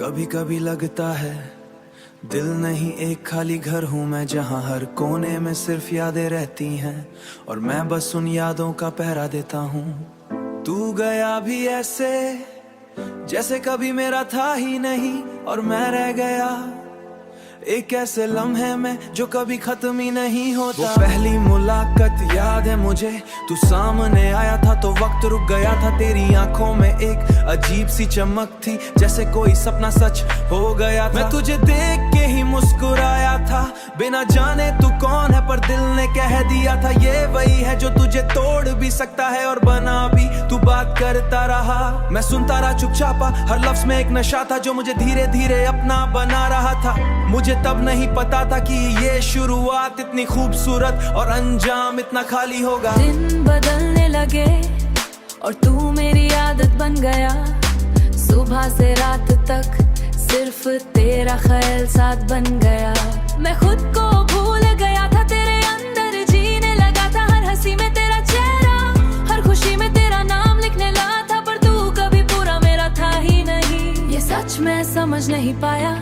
कभी कभी लगता है दिल नहीं एक खाली घर हूँ मैं, जहाँ हर कोने में सिर्फ यादें रहती हैं और मैं बस उन यादों का पहरा देता हूँ। तू गया भी ऐसे जैसे कभी मेरा था ही नहीं, और मैं रह गया एक ऐसे लम्हे में जो कभी खत्म ही नहीं होता। वो पहली मुलाकात याद है मुझे, तू सामने आया था तो वक्त रुक गया था। तेरी आंखों में एक अजीब सी चमक थी, जैसे कोई सपना सच हो गया था। मैं तुझे देख के ही मुस्कुराया था, बिना जाने तू कौन है, पर दिल ने कह दिया था ये वही है जो तुझे तोड़ भी सकता है और बना भी। तू बात करता रहा, मैं सुनता रहा चुपचापा, हर लफ्ज में एक नशा था जो मुझे धीरे धीरे अपना बना रहा था। मुझे तब नहीं पता था कि ये शुरुआत इतनी खूबसूरत और अंजाम इतना खाली होगा। दिन बदलने लगे और तू मेरी आदत बन गया, सुबह से रात तक सिर्फ तेरा ख्याल साथ बन गया। मैं खुद को भूल गया था, तेरे अंदर जीने लगा था, हर हंसी में तेरा चेहरा, हर खुशी में तेरा नाम लिखने लगा था, पर तू कभी पूरा मेरा था ही नहीं। ये सच मैं समझ नहीं पाया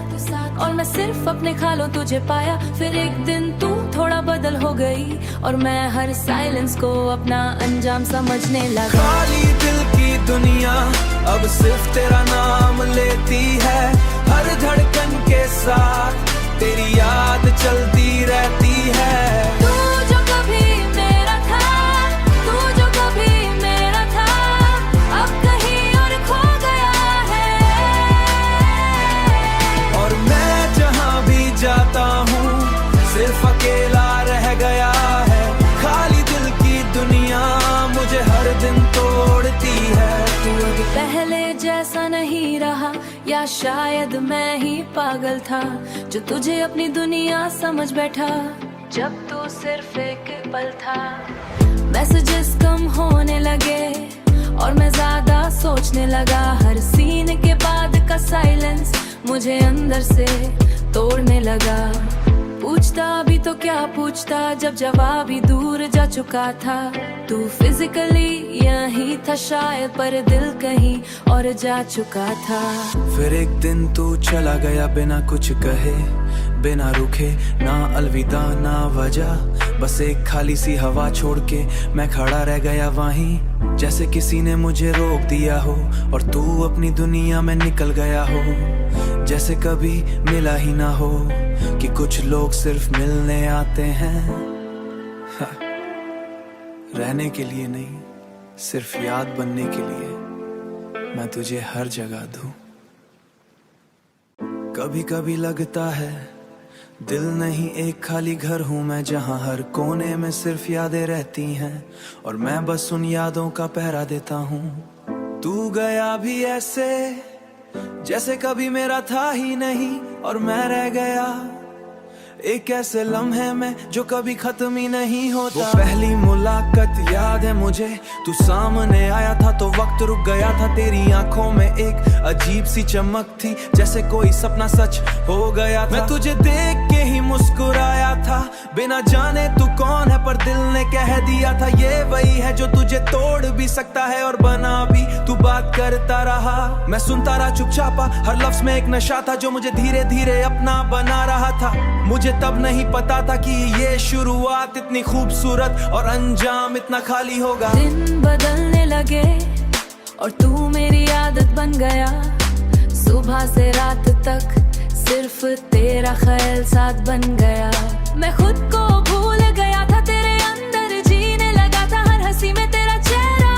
और मैं सिर्फ अपने ख्यालों तुझे पाया। फिर एक दिन तू थोड़ा बदल हो गई और मैं हर साइलेंस को अपना अंजाम समझने लगा। खाली दिल की दुनिया अब सिर्फ तेरा नाम लेती है, हर धड़कन के साथ तेरी याद चलती रहती है। तू जो कभी मेरा था, तू जो कभी मेरा था, अब कहीं और खो गया है। और मैं जहाँ भी जाता हूँ सिर्फ अकेला रह गया है। खाली दिल की दुनिया मुझे हर दिन तोड़ती है। तू अब पहले जैसा नहीं रहा, या शायद मैं ही पागल था जो तुझे अपनी दुनिया समझ बैठा, जब तू सिर्फ एक पल था। मैसेजेस कम होने लगे और मैं ज्यादा सोचने लगा, हर सीन के बाद का साइलेंस मुझे अंदर से तोड़ने लगा। पूछता भी तो क्या पूछता, जब जवाब ही दूर जा चुका था। तू फिजिकली यही था शायद, पर दिल कहीं और जा चुका था। फिर एक दिन तू चला गया बिना कुछ कहे, बिना रुके, ना अलविदा ना वजह, बस एक खाली सी हवा छोड़ के मैं खड़ा रह गया वहीं, जैसे किसी ने मुझे रोक दिया हो और तू अपनी दुनिया में निकल गया हो। जैसे कभी मिला ही ना हो, कि कुछ लोग सिर्फ मिलने आते हैं, रहने के लिए नहीं, सिर्फ याद बनने के लिए मैं तुझे हर जगह दूं। कभी कभी लगता है दिल नहीं एक खाली घर हूँ मैं, जहाँ हर कोने में सिर्फ यादें रहती हैं और मैं बस उन यादों का पहरा देता हूँ। तू गया भी ऐसे जैसे कभी मेरा था ही नहीं, और मैं रह गया एक ऐसे लम्हे में जो कभी खत्म ही नहीं होता। वो पहली मुलाकात याद है मुझे, तू सामने आया था तो वक्त रुक गया था। तेरी आंखों में एक अजीब सी चमक थी, जैसे कोई सपना सच हो गया था। मैं तुझे देख के ही मुस्कुराया था, बिना जाने तू कौन है, पर दिल ने कह दिया था ये वही है जो तुझे तोड़ भी सकता है और बना भी। तू बात करता रहा, मैं सुनता रहा चुपचापा, हर लफ्ज में एक नशा था जो मुझे धीरे धीरे अपना बना रहा था। मुझे तब नहीं पता था कि ये शुरुआत इतनी खूबसूरत और अंजाम इतना खाली होगा। दिन बदलने लगे और तू मेरी आदत बन गया, सुबह से रात तक सिर्फ तेरा ख्याल साथ बन गया। मैं खुद को भूल गया था, तेरे अंदर जीने लगा था, हर हंसी में तेरा चेहरा,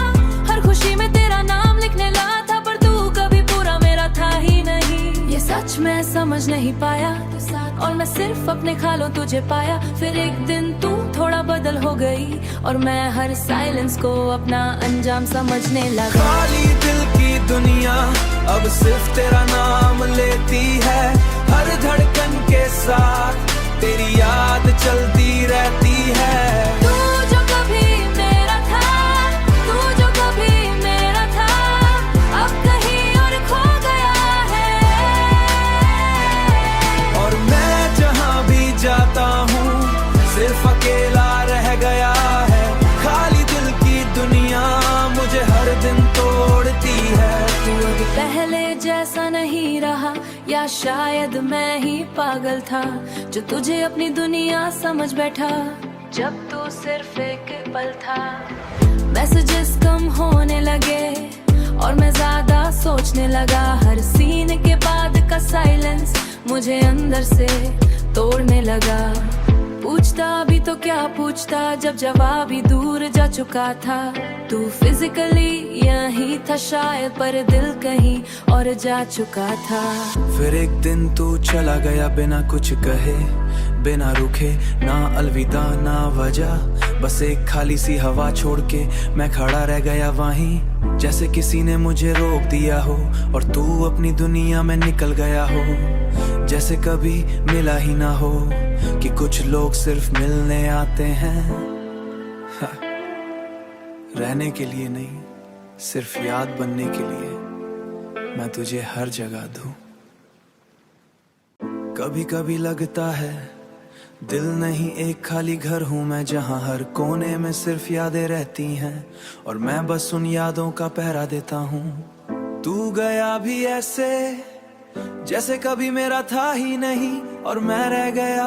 हर खुशी में तेरा नाम लिखने लगा था, पर तू कभी पूरा मेरा था ही नहीं। ये सच मैं समझ नहीं पाया और मैं सिर्फ अपने ख्यालों तुझे पाया। फिर एक दिन तू थोड़ा बदल हो गई और मैं हर साइलेंस को अपना अंजाम समझने लगा। खाली दिल की दुनिया अब सिर्फ तेरा नाम लेती है, हर धड़कन के साथ तेरी याद चलती रहती है। तू जो कभी मेरा था, तू जो कभी मेरा था, अब कहीं और खो गया है। और मैं जहाँ भी जाता हूँ सिर्फ अकेला रह गया है। खाली दिल की दुनिया मुझे हर दिन तोड़ती है। तू अब पहले जैसा नहीं रहा, रहा या शायद मैं ही पागल था जो तुझे अपनी दुनिया समझ बैठा जब तू सिर्फ एक पल था। मैसेजेस कम होने लगे और मैं ज्यादा सोचने लगा, हर सीन के बाद का साइलेंस मुझे अंदर से तोड़ने लगा। पूछता भी तो क्या पूछता जब जवाब ही दूर जा चुका था। तू फिजिकली यही था शायद पर दिल कहीं और जा चुका था। फिर एक दिन तू चला गया बिना कुछ कहे, बिना रुके, ना अलविदा ना वजह, बस एक खाली सी हवा छोड़ के मैं खड़ा रह गया वहीं, जैसे किसी ने मुझे रोक दिया हो और तू अपनी दुनिया में निकल गया हो। जैसे कभी मिला ही ना हो कि कुछ लोग सिर्फ मिलने आते हैं, रहने के लिए नहीं, सिर्फ याद बनने के लिए मैं तुझे हर जगह दूं। कभी कभी लगता है दिल नहीं एक खाली घर हूँ मैं, जहाँ हर कोने में सिर्फ यादें रहती हैं और मैं बस उन यादों का पहरा देता हूँ। तू गया भी ऐसे जैसे कभी मेरा था ही नहीं और मैं रह गया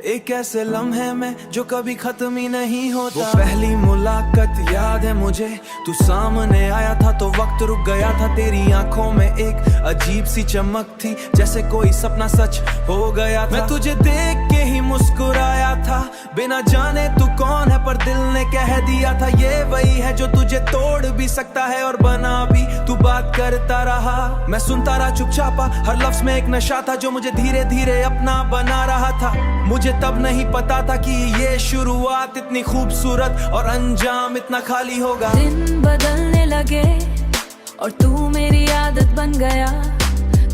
एक ऐसे लम्हे में जो कभी खत्म ही नहीं होता। वो पहली मुलाकात याद है मुझे, तू सामने आया था तो वक्त रुक गया था। तेरी आंखों में एक अजीब सी चमक थी, जैसे कोई सपना सच हो गया था। मैं तुझे देख के ही मुस्कुराया था, बिना जाने तू कौन है पर दिल ने कह दिया था ये वही है जो तुझे तोड़ भी सकता है और बना भी। तू बात करता रहा, मैं सुनता रहा चुपचापा, हर लफ्ज में एक नशा था जो मुझे धीरे धीरे अपना बना रहा था। मुझे तब नहीं पता था कि ये शुरुआत इतनी खूबसूरत और अंजाम इतना खाली होगा। दिन बदलने लगे और तू मेरी आदत बन गया,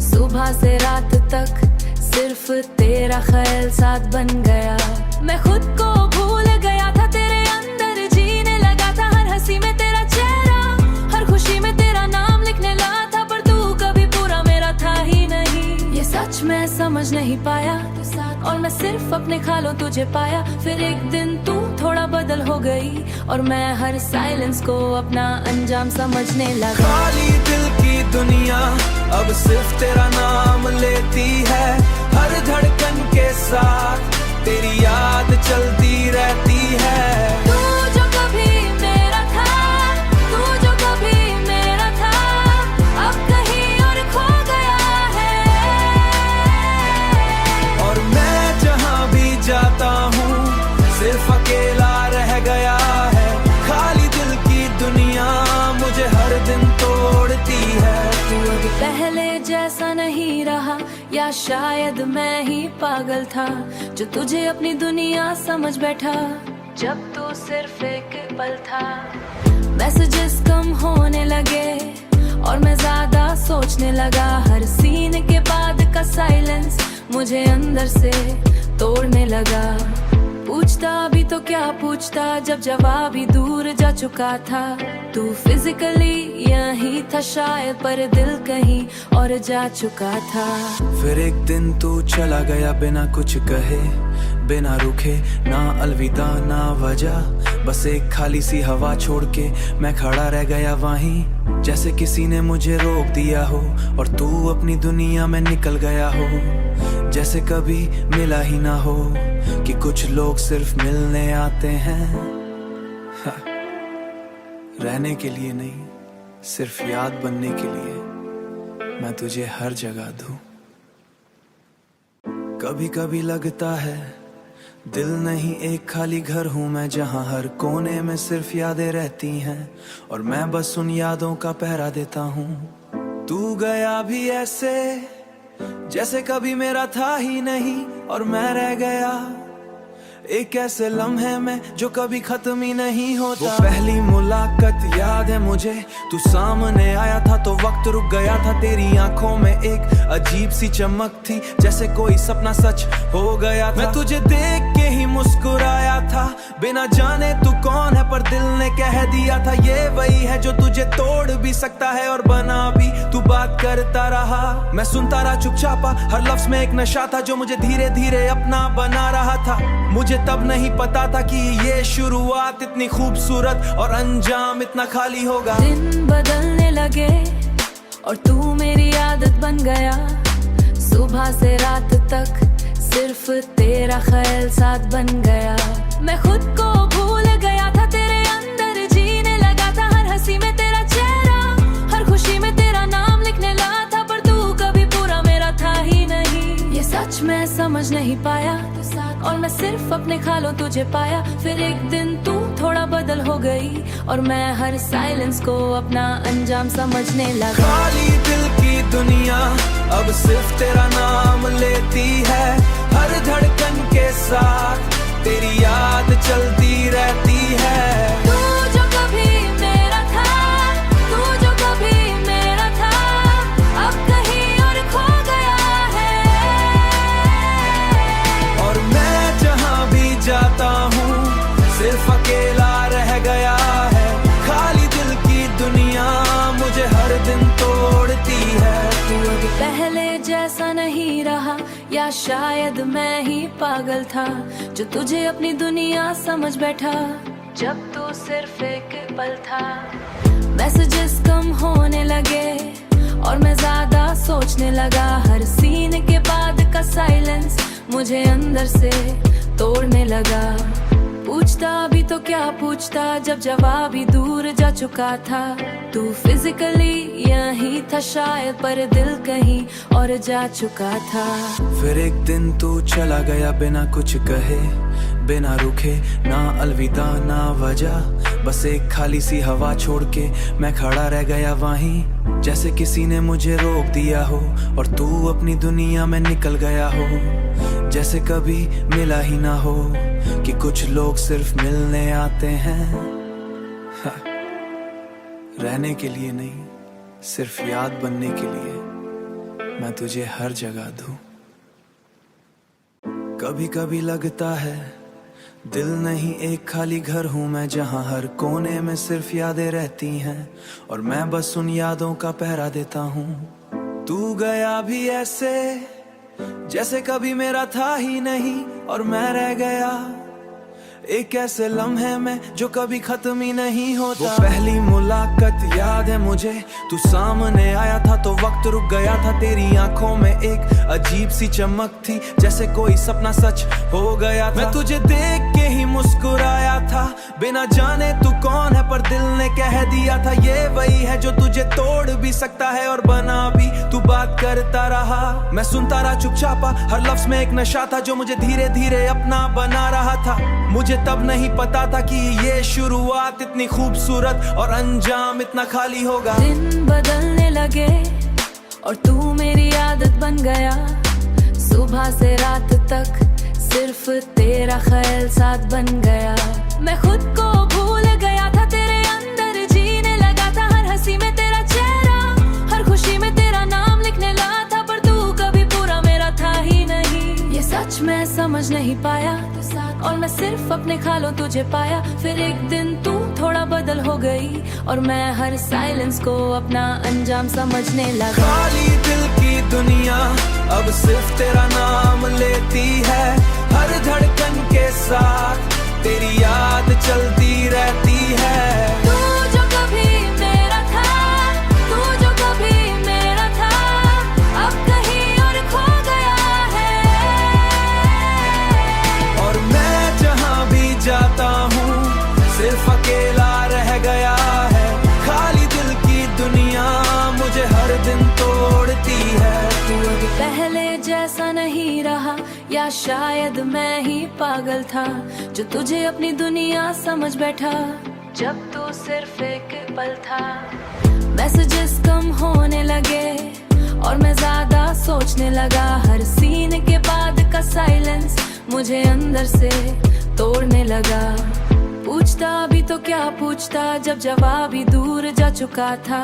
सुबह से रात तक सिर्फ तेरा ख्याल साथ बन गया। मैं खुद को भूल गया था, तेरे अंदर जीने लगा था, हर हंसी में तेरा चेहरा, हर खुशी में तेरा नाम लिखने लगा था, पर तू कभी पूरा मेरा था ही नहीं। ये सच मैं समझ नहीं पाया और मैं सिर्फ अपने ख्यालों तुझे पाया। फिर एक दिन तू थोड़ा बदल हो गई और मैं हर साइलेंस को अपना अंजाम समझने लगा। खाली दिल की दुनिया अब सिर्फ तेरा नाम लेती है, हर धड़कन के साथ तेरी याद चलती रहती है। तू जो कभी मेरा था, तू जो कभी मेरा था, अब कहीं और खो गया है। और मैं जहाँ भी जाता हूँ सिर्फ अकेला रह गया है। खाली दिल की दुनिया मुझे हर दिन तोड़ती है। तू अब पहले जैसा नहीं रहा या शायद मैं ही पागल था जो तुझे अपनी दुनिया समझ बैठा जब तू सिर्फ एक पल था। मैसेजेस कम होने लगे और मैं ज्यादा सोचने लगा, हर सीन के बाद का साइलेंस मुझे अंदर से तोड़ने लगा। पूछता भी तो क्या पूछता जब जवाब ही दूर जा चुका था। तू फिजिकली यही था शायद पर दिल कहीं और जा चुका था। फिर एक दिन तू चला गया बिना कुछ कहे, बिना रुके, ना अलविदा ना वजह, बस एक खाली सी हवा छोड़ के मैं खड़ा रह गया वहीं, जैसे किसी ने मुझे रोक दिया हो और तू अपनी दुनिया में निकल गया हो। जैसे कभी मिला ही ना हो कि कुछ लोग सिर्फ मिलने आते हैं, रहने के लिए नहीं, सिर्फ याद बनने के लिए मैं तुझे हर जगह दूं। कभी कभी लगता है दिल नहीं एक खाली घर हूँ मैं, जहाँ हर कोने में सिर्फ यादें रहती हैं और मैं बस उन यादों का पहरा देता हूँ। तू गया भी ऐसे जैसे कभी मेरा था ही नहीं और मैं रह गया एक ऐसे लम्हे में जो कभी खत्म ही नहीं होता। वो पहली मुलाकात याद है मुझे, तू सामने आया था तो वक्त रुक गया था। तेरी आंखों में एक अजीब सी चमक थी, जैसे कोई सपना सच हो गया था। मैं तुझे देख के ही मुस्कुराया था, बिना जाने तू कौन है पर दिल ने कह दिया था ये वही है जो तुझे तोड़ भी सकता है और बना भी। तू बात करता रहा, मैं सुनता रहा चुपचापा, हर लफ्ज में एक नशा था जो मुझे धीरे धीरे अपना बना रहा था। मुझे तब नहीं पता था कि ये शुरुआत इतनी खूबसूरत और अंजाम इतना खाली होगा। दिन बदलने लगे और तू मेरी आदत बन गया। सुबह से रात तक सिर्फ तेरा ख्याल साथ बन गया। मैं खुद को भूल गया था, तेरे अंदर जीने लगा था। हर हंसी में तेरा चेहरा, हर खुशी में तेरा नाम लिखने लगा था। पर तू कभी पूरा मेरा था ही नहीं। ये सच मैं समझ नहीं पाया, और मैं सिर्फ अपने ख्यालों तुझे पाया। फिर एक दिन तू थोड़ा बदल हो गई, और मैं हर साइलेंस को अपना अंजाम समझने लगा। खाली दिल की दुनिया अब सिर्फ तेरा नाम लेती है। हर धड़कन के साथ तेरी याद चलती रहती है। तू जो कभी मेरा था, तू जो कभी मेरा था, अब कहीं और खो गया है। और मैं जहाँ भी जाता हूँ सिर्फ अकेला रह गया है। खाली दिल की दुनिया मुझे हर दिन तोड़ती है। तू अब पहले जैसा नहीं रहा, या शायद मैं ही पागल था जो तुझे अपनी दुनिया समझ बैठा। जब तू सिर्फ एक पल था, मैसेजेस कम होने लगे और मैं ज्यादा सोचने लगा। हर सीन के बाद का साइलेंस मुझे अंदर से तोड़ने लगा। पूछता भी तो क्या पूछता, जब जवाब ही दूर जा चुका था। तू फिजिकली यही था शायद, पर दिल कहीं और जा चुका था। फिर एक दिन तू चला गया बिना कुछ कहे, बिना रुके, ना अलविदा ना वजह। बस एक खाली सी हवा छोड़ के मैं खड़ा रह गया वहीं, जैसे किसी ने मुझे रोक दिया हो और तू अपनी दुनिया में निकल गया हो। जैसे कभी मिला ही ना हो, कि कुछ लोग सिर्फ मिलने आते हैं। रहने के लिए नहीं, सिर्फ याद बनने के लिए मैं तुझे हर जगह दूं। कभी कभी लगता है दिल नहीं एक खाली घर हूँ मैं, जहाँ हर कोने में सिर्फ यादें रहती हैं और मैं बस उन यादों का पहरा देता हूँ। तू गया भी ऐसे जैसे कभी मेरा था ही नहीं, और मैं रह गया एक ऐसे लम्हे में जो कभी खत्म ही नहीं होता। वो पहली मुलाकात याद है मुझे, तू सामने आया था तो वक्त रुक गया था। तेरी आंखों में एक अजीब सी चमक थी, जैसे कोई सपना सच हो गया था। मैं तुझे देख के ही मुस्कुराया था, बिना जाने तू कौन है, पर दिल ने कह दिया था ये वही है जो तुझे तोड़ भी सकता है और बना भी। तू बात करता रहा, मैं सुनता रहा चुपचापा। हर लफ्ज में एक नशा था जो मुझे धीरे धीरे अपना बना रहा था। मुझे तब नहीं पता था कि ये शुरुआत इतनी खूबसूरत और अंजाम इतना खाली होगा। दिन बदलने लगे और तू मेरी आदत बन गया। सुबह से रात तक सिर्फ तेरा ख्याल साथ बन गया। मैं खुद को भूल गया था, तेरे अंदर जीने लगा था। हर हंसी में तेरा चेहरा, हर खुशी में तेरा नाम लिखने लगा था। पर तू कभी पूरा मेरा था ही नहीं। ये सच मैं समझ नहीं पाया, और मैं सिर्फ अपने ख्यालों तुझे पाया। फिर एक दिन तू थोड़ा बदल हो गई, और मैं हर साइलेंस को अपना अंजाम समझने लगा। खाली दिल की दुनिया अब सिर्फ तेरा नाम लेती है। हर धड़कन के साथ तेरी याद चलती रहती है। तू जो कभी मेरा था, तू जो कभी मेरा था, अब कहीं और खो गया है। और मैं जहाँ भी जाता हूँ सिर्फ अकेला रह गया है। खाली दिल की दुनिया मुझे हर दिन तोड़ती है। तू अब पहले जैसा नहीं रहा, या शायद मैं ही पागल था जो तुझे अपनी दुनिया समझ बैठा। जब तू सिर्फ एक पल था, मैसेजेस कम होने लगे और मैं ज्यादा सोचने लगा। हर सीन के बाद का साइलेंस मुझे अंदर से तोड़ने लगा। पूछता भी तो क्या पूछता, जब जवाब ही दूर जा चुका था।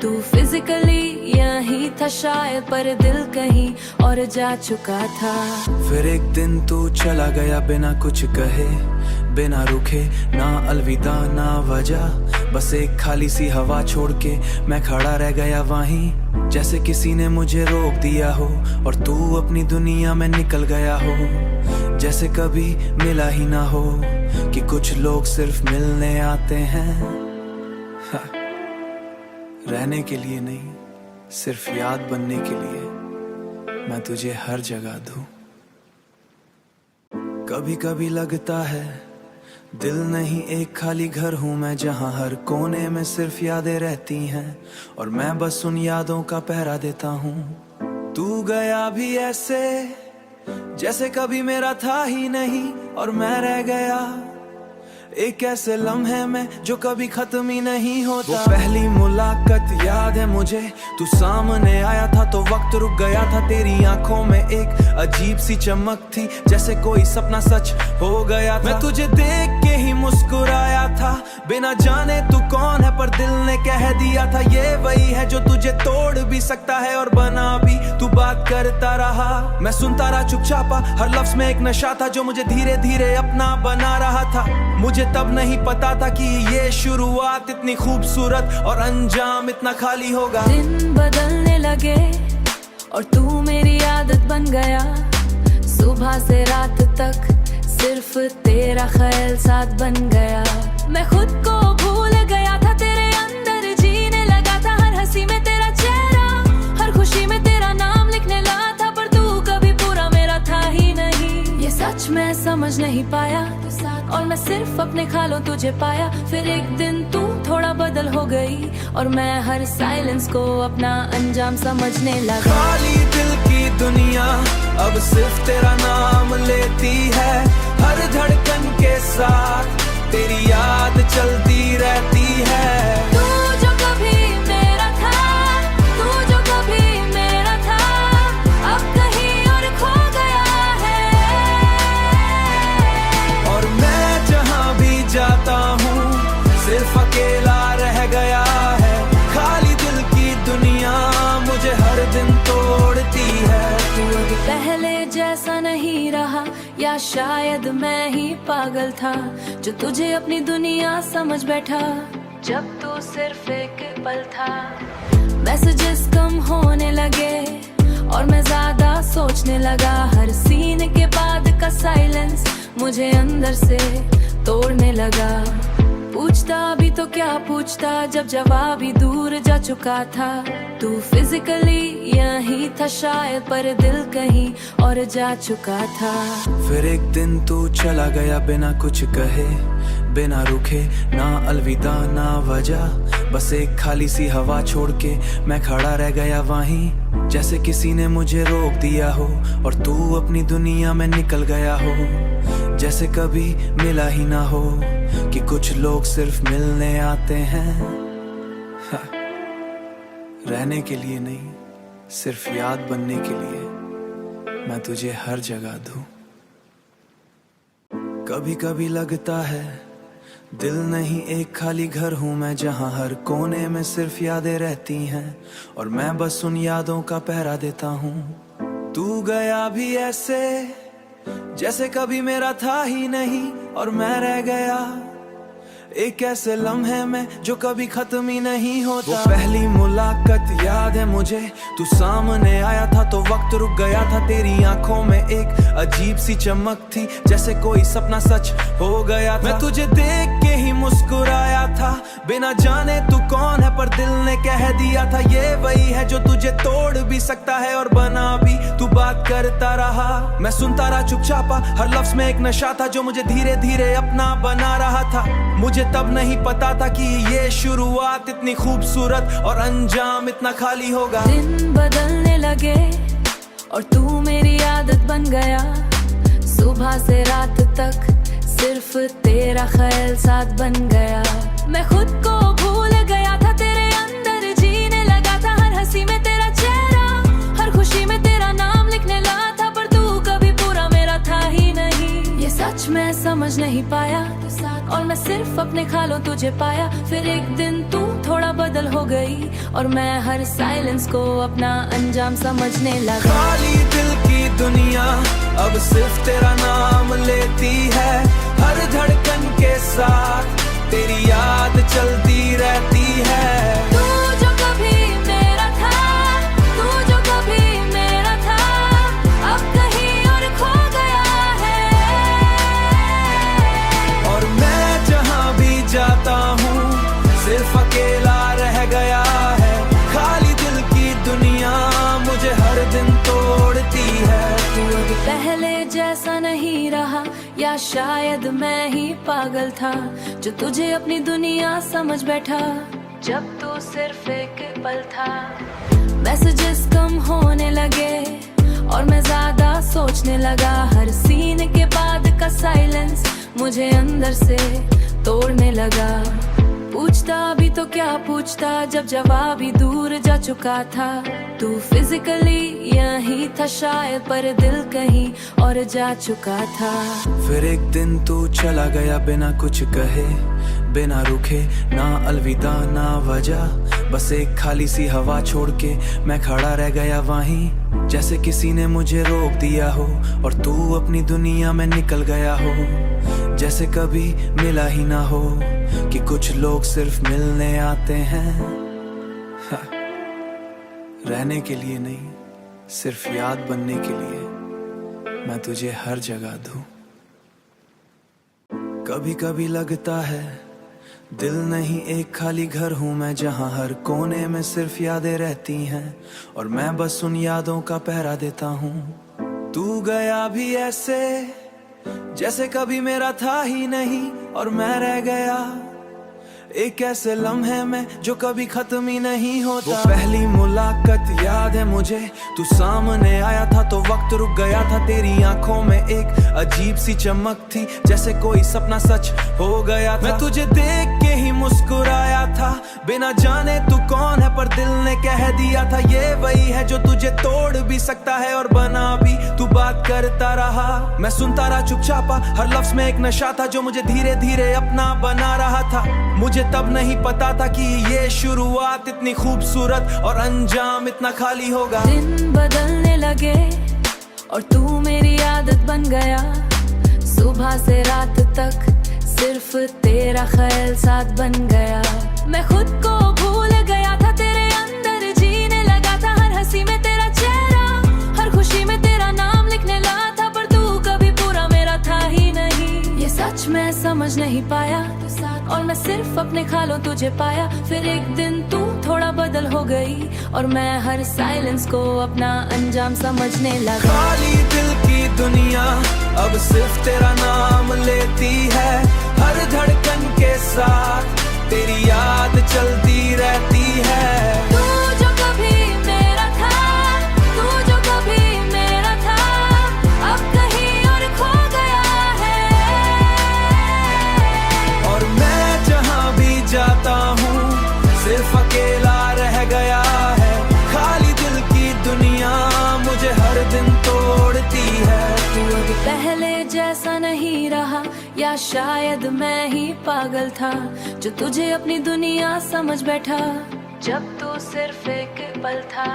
तू फिजिकली यही था शायद, पर दिल कहीं और जा चुका था। फिर एक दिन तू चला गया बिना कुछ कहे, बिना रुके, ना अलविदा ना वजह। बस एक खाली सी हवा छोड़ के मैं खड़ा रह गया वहीं, जैसे किसी ने मुझे रोक दिया हो और तू अपनी दुनिया में निकल गया हो। जैसे कभी मिला ही ना हो, कि कुछ लोग सिर्फ मिलने आते हैं। रहने के लिए नहीं, सिर्फ याद बनने के लिए मैं तुझे हर जगह दूं। कभी कभी लगता है दिल नहीं एक खाली घर हूं मैं, जहां हर कोने में सिर्फ यादें रहती हैं और मैं बस उन यादों का पहरा देता हूं। तू गया भी ऐसे जैसे कभी मेरा था ही नहीं, और मैं रह गया एक ऐसे लम्हे में जो कभी खत्म ही नहीं होता। वो पहली मुलाकात याद है मुझे, तू सामने आया था तो वक्त रुक गया था। तेरी आंखों में एक अजीब सी चमक थी, जैसे कोई सपना सच हो गया था। मैं तुझे देख के ही मुस्कुराया था, बिना जाने तू कौन है, पर दिल ने कह दिया था ये वही है जो तुझे तोड़ भी सकता है और बना भी। तू बात करता रहा, मैं सुनता रहा चुपचापा, हर लफ्ज में एक नशा था जो मुझे धीरे धीरे अपना बना रहा था। मुझे तब नहीं पता था कि ये शुरुआत इतनी खूबसूरत और अंजाम इतना खाली होगा। दिन बदलने लगे और तू मेरी आदत बन गया, सुबह से रात तक सिर्फ तेरा ख्याल साथ बन गया। मैं खुद को भूल गया था, तेरे अंदर जीने लगा था, हर हंसी में तेरा चेहरा, हर खुशी में तेरा नाम लिखने लगा था, पर तू कभी पूरा मेरा था ही नहीं। ये सच मैं समझ नहीं पाया और मैं सिर्फ अपने ख्यालों तुझे पाया। फिर एक दिन तू थोड़ा बदल हो गई और मैं हर साइलेंस को अपना अंजाम समझने लगा। खाली दिल की दुनिया अब सिर्फ तेरा नाम लेती है, हर धड़कन के साथ तेरी याद चलती रहती है। तू जो कभी मेरा था, तू जो कभी मेरा था, अब कहीं और खो गया है। और मैं जहाँ भी जाता हूँ सिर्फ अकेला रह गया है। खाली दिल की दुनिया मुझे हर दिन तोड़ती है। तू अब पहले जैसा नहीं रहा, या शायद मैं ही पागल था जो तुझे अपनी दुनिया समझ बैठा, जब तू सिर्फ एक पल था। मैसेजेस कम होने लगे और मैं ज्यादा सोचने लगा, हर सीन के बाद का साइलेंस मुझे अंदर से तोड़ने लगा। पूछता भी तो क्या पूछता जब जवाब ही दूर जा चुका था। तू फिजिकली यहीं था शायद, पर दिल कहीं और जा चुका था। फिर एक दिन तू चला गया बिना कुछ कहे, बिना रुके, ना अलविदा ना वजह, बस एक खाली सी हवा छोड़ के मैं खड़ा रह गया वहीं, जैसे किसी ने मुझे रोक दिया हो और तू अपनी दुनिया में निकल गया हो। जैसे कभी मिला ही ना हो, कि कुछ लोग सिर्फ मिलने आते हैं, रहने के लिए नहीं, सिर्फ याद बनने के लिए मैं तुझे हर जगह दूं। कभी कभी लगता है दिल नहीं एक खाली घर हूं मैं, जहां हर कोने में सिर्फ यादें रहती हैं और मैं बस उन यादों का पहरा देता हूं। तू गया भी ऐसे जैसे कभी मेरा था ही नहीं, और मैं रह गया एक ऐसे लम्हे में जो कभी खत्म ही नहीं होता। वो पहली मुलाकात याद है मुझे, तू सामने आया था तो वक्त रुक गया था। तेरी आंखों में एक अजीब सी चमक थी, जैसे कोई सपना सच हो गया था। मैं तुझे देख के ही मुस्कुराया था, बिना जाने तू कौन है, पर दिल ने कह दिया था ये वही है जो तुझे तोड़ भी सकता है और बना भी। तू बात करता रहा, मैं सुनता रहा चुपचापा, हर लफ्ज में एक नशा था जो मुझे धीरे धीरे अपना बना रहा था। मुझे तब नहीं पता था कि ये शुरुआत इतनी खूबसूरत और अंजाम इतना खाली होगा। दिन बदलने लगे और तू मेरी आदत बन गया, सुबह से रात तक सिर्फ तेरा ख्याल साथ बन गया। मैं खुद को भूल गया था, तेरे अंदर जीने लगा था, हर हंसी में तेरा चेहरा, हर खुशी में तेरा नाम लिखने लगा था, पर तू कभी पूरा मेरा था ही नहीं। ये सच मैं समझ नहीं पाया और मैं सिर्फ अपने ख्यालों तुझे पाया। फिर एक दिन तू थोड़ा बदल हो गई और मैं हर साइलेंस को अपना अंजाम समझने लगा। खाली दिल की दुनिया अब सिर्फ तेरा नाम लेती है, हर धड़कन के साथ तेरी याद चलती रहती है। तू जो कभी मेरा था, तू जो कभी मेरा था, अब कहीं और खो गया है। और मैं जहाँ भी जाता हूँ सिर्फ अकेला रह गया है। खाली दिल की पहले जैसा नहीं रहा, या शायद मैं ही पागल था जो तुझे अपनी दुनिया समझ बैठा, जब तू सिर्फ एक पल था। मैसेजेस कम होने लगे और मैं ज्यादा सोचने लगा, हर सीन के बाद का साइलेंस मुझे अंदर से तोड़ने लगा। पूछता भी तो क्या पूछता, जब जवाब ही दूर जा चुका था। तू फिजिकली यही था शायद, पर दिल कहीं और जा चुका था। फिर एक दिन तू चला गया बिना कुछ कहे, बिना रुके, ना अलविदा ना वजह, बस एक खाली सी हवा छोड़ के मैं खड़ा रह गया वहीं, जैसे किसी ने मुझे रोक दिया हो और तू अपनी दुनिया में निकल गया हो। जैसे कभी मिला ही ना हो, कि कुछ लोग सिर्फ मिलने आते हैं, रहने के लिए नहीं, सिर्फ याद बनने के लिए मैं तुझे हर जगह दूं। कभी कभी लगता है दिल नहीं एक खाली घर हूँ मैं, जहाँ हर कोने में सिर्फ यादें रहती हैं और मैं बस उन यादों का पहरा देता हूँ। तू गया भी ऐसे जैसे कभी मेरा था ही नहीं, और मैं रह गया एक ऐसे लम्हे में जो कभी खत्म ही नहीं होता। वो पहली मुलाकात याद है मुझे, तू सामने आया था तो वक्त रुक गया था। तेरी आंखों में एक अजीब सी चमक थी, जैसे कोई सपना सच हो गया था। मैं तुझे देख के ही मुस्कुराया था, बिना जाने तू कौन है, पर दिल ने कह दिया था ये वही है जो तुझे तोड़ भी सकता है और बना भी। तू बात करता रहा, मैं सुनता रहा चुपचापा, हर लफ्ज में एक नशा था जो मुझे धीरे धीरे अपना बना रहा था। मुझे तब नहीं पता था कि ये शुरुआत इतनी खूबसूरत और अंजाम इतना खाली होगा। दिन बदलने लगे और तू मेरी आदत बन गया, सुबह से रात तक सिर्फ तेरा ख्याल साथ बन गया। मैं खुद को भूल गया था, तेरे अंदर जीने लगा था, हर हंसी में तेरा चेहरा, हर खुशी में तेरा नाम लिखने लगा था, पर तू कभी पूरा मेरा था ही नहीं। ये सच मैं समझ नहीं पाया और मैं सिर्फ अपने ख्यालों तुझे पाया। फिर एक दिन तू थोड़ा बदल हो गई और मैं हर साइलेंस को अपना अंजाम समझने लगा। खाली दिल की दुनिया अब सिर्फ तेरा नाम लेती है, हर धड़कन के साथ तेरी याद चलती रहती है। तू जो कभी मेरा था, तू जो कभी मेरा था, अब कहीं और खो गया है। और मैं जहाँ भी जाता हूँ सिर्फ अकेला रह गया है। खाली दिल की दुनिया मुझे हर दिन तोड़ती है। तू अब पहले जैसा नहीं रहा, या शायद मैं ही पागल था जो तुझे अपनी दुनिया समझ बैठा, जब तू सिर्फ एक पल था।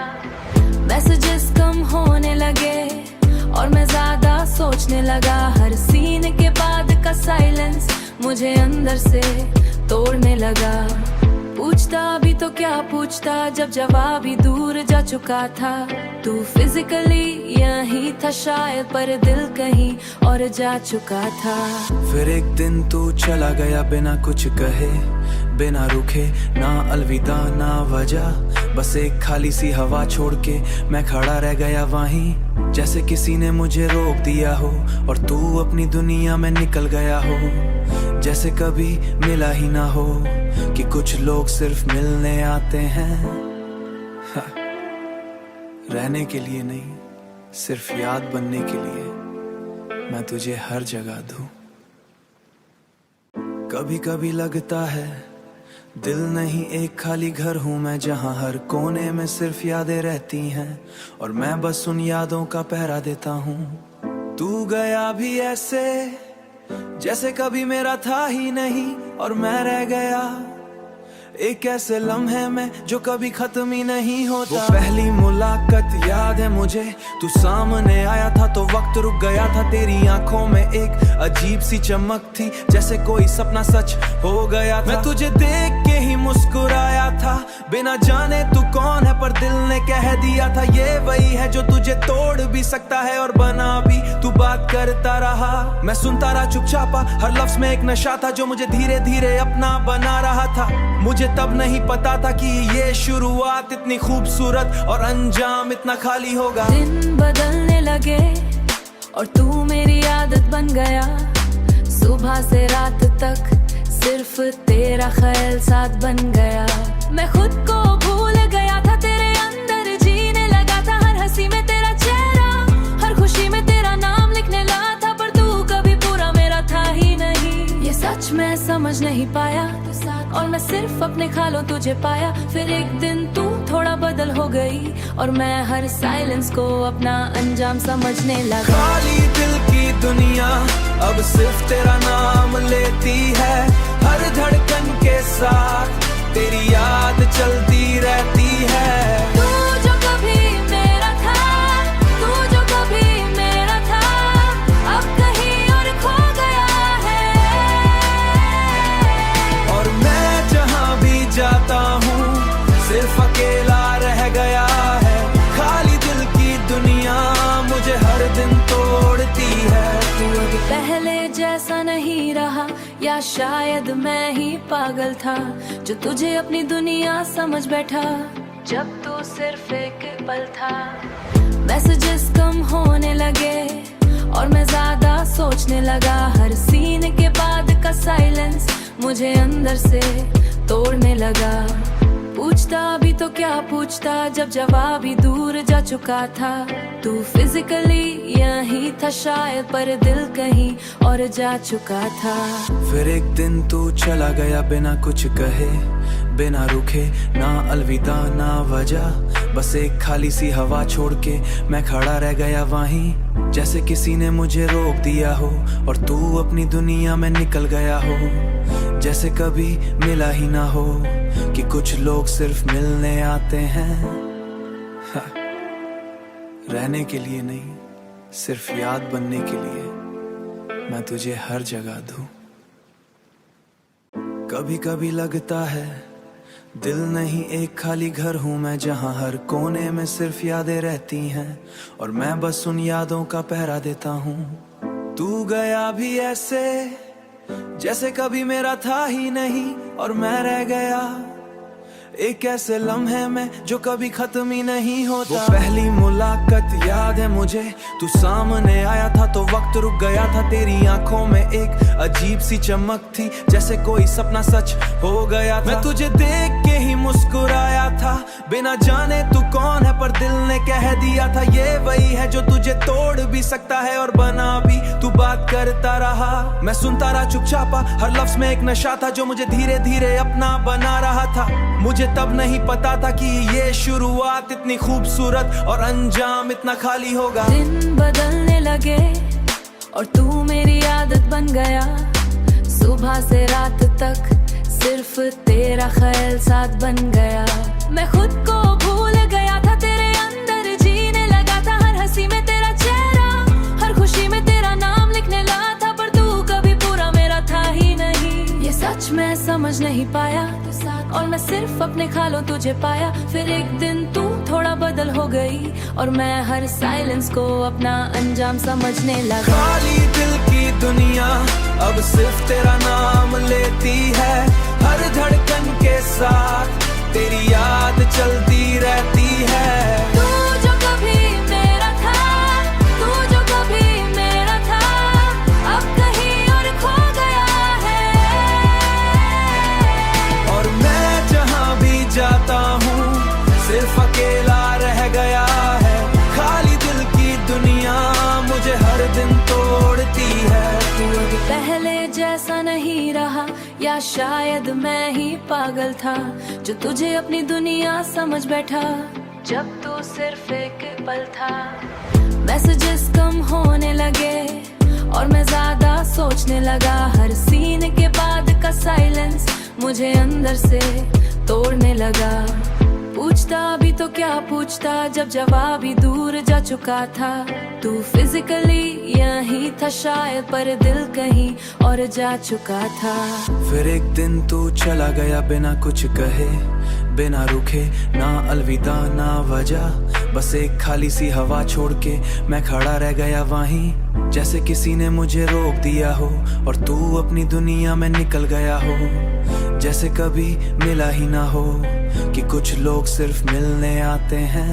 मैसेजेस कम होने लगे और मैं ज्यादा सोचने लगा, हर सीन के बाद का साइलेंस मुझे अंदर से तोड़ने लगा। पूछता भी तो क्या पूछता, जब जवाब ही दूर जा चुका था। तू फिजिकली यही था शायद, पर दिल कहीं और जा चुका था। फिर एक दिन तू चला गया बिना कुछ कहे, बिना रुके, ना अलविदा ना वजह, बस एक खाली सी हवा छोड़ के मैं खड़ा रह गया वहीं, जैसे किसी ने मुझे रोक दिया हो और तू अपनी दुनिया में निकल गया हो। जैसे कभी मिला ही ना हो, कि कुछ लोग सिर्फ मिलने आते हैं, रहने के लिए नहीं, सिर्फ याद बनने के लिए मैं तुझे हर जगह दूं। कभी कभी लगता है दिल नहीं एक खाली घर हूँ मैं, जहाँ हर कोने में सिर्फ यादें रहती हैं और मैं बस उन यादों का पहरा देता हूँ। तू गया भी ऐसे जैसे कभी मेरा था ही नहीं, और मैं रह गया एक ऐसे लम्हे में जो कभी खत्म ही नहीं होता। वो पहली मुलाकात याद है मुझे, तू सामने आया था तो वक्त रुक गया था। तेरी आंखों में एक अजीब सी चमक थी, जैसे कोई सपना सच हो गया था। मैं तुझे देख के ही मुस्कुराया था, बिना जाने तू कौन है, पर दिल ने कह दिया था ये वही है जो तुझे तोड़ भी सकता है और बना भी। तू बात करता रहा, मैं सुनता रहा चुपचापा, हर लफ्ज में एक नशा था जो मुझे धीरे धीरे अपना बना रहा था। मुझे तब नहीं पता था कि ये शुरुआत इतनी खूबसूरत और अंजाम इतना खाली होगा। दिन बदलने लगे और तू मेरी आदत बन गया। सुबह से रात तक सिर्फ तेरा ख्याल साथ बन गया। मैं खुद को भूल गया था, तेरे अंदर जीने लगा था। हर हंसी में तेरा चेहरा, हर खुशी में तेरा नाम लिखने लगा था। पर तू कभी पूरा मेरा था ही नहीं। ये सच मैं समझ नहीं पाया, और मैं सिर्फ अपने ख्यालों तुझे पाया। फिर एक दिन तू थोड़ा बदल हो गई, और मैं हर साइलेंस को अपना अंजाम समझने लगा। खाली दिल की दुनिया अब सिर्फ तेरा नाम लेती है। हर धड़कन के साथ तेरी याद चलती रहती है। तू जो कभी मेरा था, तू जो कभी मेरा था, अब कहीं और खो गया है। और मैं जहाँ भी जाता हूँ सिर्फ अकेला रह गया है। खाली दिल की दुनिया मुझे हर दिन तोड़ती है। तू अब पहले जैसा नहीं रहा, या शायद मैं ही पागल था जो तुझे अपनी दुनिया समझ बैठा। जब तू सिर्फ एक पल था, मैसेजेस कम होने लगे और मैं ज्यादा सोचने लगा। हर सीन के बाद का साइलेंस मुझे अंदर से तोड़ने लगा। पूछता भी तो क्या पूछता, जब जवाब ही दूर जा चुका था। तू फिजिकली यही था शायद, पर दिल कहीं और जा चुका था। फिर एक दिन तू चला गया बिना कुछ कहे, बिना रुके, ना अलविदा ना वजह। बस एक खाली सी हवा छोड़ के मैं खड़ा रह गया वहीं, जैसे किसी ने मुझे रोक दिया हो और तू अपनी दुनिया में निकल गया हो। जैसे कभी मिला ही ना हो, कि कुछ लोग सिर्फ मिलने आते हैं, रहने के लिए नहीं, सिर्फ याद बनने के लिए मैं तुझे हर जगह दूं। कभी कभी लगता है दिल नहीं एक खाली घर हूँ मैं, जहाँ हर कोने में सिर्फ यादें रहती हैं और मैं बस उन यादों का पहरा देता हूँ। तू गया भी ऐसे जैसे कभी मेरा था ही नहीं, और मैं रह गया एक ऐसे लम्हे में जो कभी खत्म ही नहीं होता। वो पहली मुलाकात याद है मुझे, तू सामने आया था तो वक्त रुक गया था। तेरी आंखों में एक अजीब सी चमक थी, जैसे कोई सपना सच हो गया था। मैं तुझे देख के ही मुस्कुराया था, बिना जाने तू कौन है, पर दिल ने कह दिया था ये वही है जो तुझे तोड़ भी सकता है और बना भी। तू बात करता रहा, मैं सुनता रहा चुपचापा। हर लफ्ज में एक नशा था जो मुझे धीरे धीरे अपना बना रहा था। मुझे तब नहीं पता था कि ये शुरुआत इतनी खूबसूरत और अंजाम इतना खाली होगा। दिन बदलने लगे और तू मेरी आदत बन गया। सुबह से रात तक सिर्फ तेरा ख्याल साथ बन गया। मैं खुद को भूल गया था, तेरे अंदर जीने लगा था। हर हंसी में तेरा चेहरा, हर खुशी में तेरा नाम लिखने लगा था। पर तू कभी पूरा मेरा था ही नहीं। ये सच मैं समझ नहीं पाया, और मैं सिर्फ अपने ख्यालों तुझे पाया। फिर एक दिन तू थोड़ा बदल हो गई, और मैं हर साइलेंस को अपना अंजाम समझने लगा। खाली दिल की दुनिया अब सिर्फ तेरा नाम लेती है। हर धड़कन के साथ तेरी याद चलती रहती है। तू जो कभी मेरा था, तू जो कभी मेरा था, अब कहीं और खो गया है। और मैं जहाँ भी जाता हूँ सिर्फ अकेला रह गया है। खाली दिल की दुनिया मुझे हर दिन तोड़ती है। तू अब पहले जैसा नहीं रहा, या शायद मैं ही पागल था जो तुझे अपनी दुनिया समझ बैठा। जब तू सिर्फ एक पल था, मैसेजेस कम होने लगे और मैं ज्यादा सोचने लगा। हर सीन के बाद का साइलेंस मुझे अंदर से तोड़ने लगा। पूछता भी तो क्या पूछता, जब जवाब ही दूर जा चुका था। तू फिजिकली यही था शायद, पर दिल कहीं और जा चुका था। फिर एक दिन तू चला गया बिना कुछ कहे, बिना रुके, ना अलविदा ना वजह। बस एक खाली सी हवा छोड़ के मैं खड़ा रह गया वहीं, जैसे किसी ने मुझे रोक दिया हो और तू अपनी दुनिया में निकल गया हो। जैसे कभी मिला ही ना हो, कि कुछ लोग सिर्फ मिलने आते हैं।